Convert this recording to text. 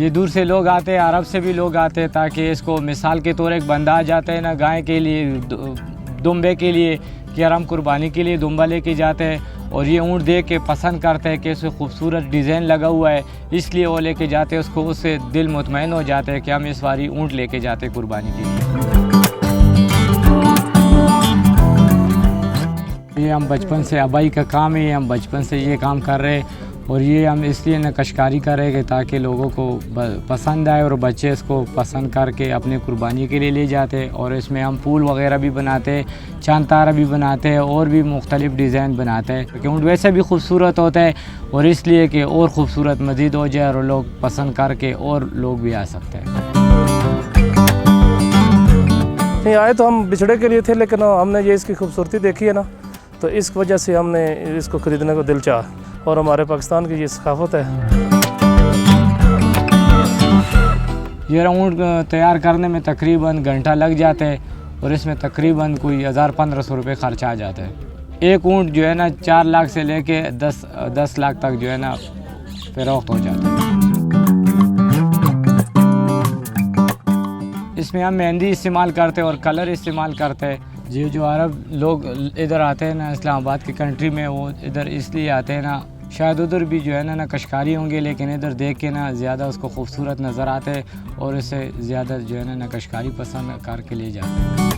ये दूर से लोग आते हैं, अरब से भी लोग आते हैं, ताकि इसको मिसाल के तौर एक बंदा आ जाता है ना गाय के लिए, दुम्बे के लिए, कि यार हम कुर्बानी के लिए दुम्बा लेके जाते हैं और ये ऊँट देख के पसंद करते हैं कि इसमें खूबसूरत डिज़ाइन लगा हुआ है, इसलिए वो लेके जाते हैं उसको, उससे दिल मुतमईन हो जाते हैं कि हम इस बारी ऊँट लेके जाते हैं कुर्बानी के लिए। ये हम बचपन से, अबाई का काम है, हम बचपन से ये काम कर रहे हैं और ये हम इसलिए नक्काशी कर रहे हैं कि ताकि लोगों को पसंद आए और बच्चे इसको पसंद करके अपने कुर्बानी के लिए ले जाते हैं। और इसमें हम फूल वगैरह भी बनाते हैं, चांद तारा भी बनाते हैं और भी मुख्तलिफ डिज़ाइन बनाते हैं, क्योंकि ऊँट वैसे भी खूबसूरत होता है और इसलिए कि और ख़ूबसूरत मज़ीद हो जाए और लोग पसंद करके और लोग भी आ सकते हैं। नहीं आए तो हम बिछड़े के लिए थे, लेकिन हमने ये इसकी खूबसूरती देखी है ना, तो इस वजह से हमने इसको ख़रीदने को दिल चाहा और हमारे पाकिस्तान की ये सकाफ़त है। ये ऊँट तैयार करने में तकरीबन घंटा लग जाता है और इसमें तकरीबन कोई 1000-1500 रुपये खर्चा आ जाता है। एक ऊँट जो है ना 4 लाख से लेके 10 लाख तक जो है ना फरोख्त हो जाता है। इसमें हम मेहंदी इस्तेमाल करते हैं और कलर इस्तेमाल करते हैं। ये जो अरब लोग इधर आते हैं ना इस्लामाबाद की कंट्री में, वो इधर इसलिए आते हैं ना, शायद उधर भी जो है ना कश्कारी होंगे, लेकिन इधर देख के ना ज़्यादा उसको खूबसूरत नज़र आते हैं और इससे ज़्यादा जो है ना कश्कारी पसंद करके ले जाते हैं।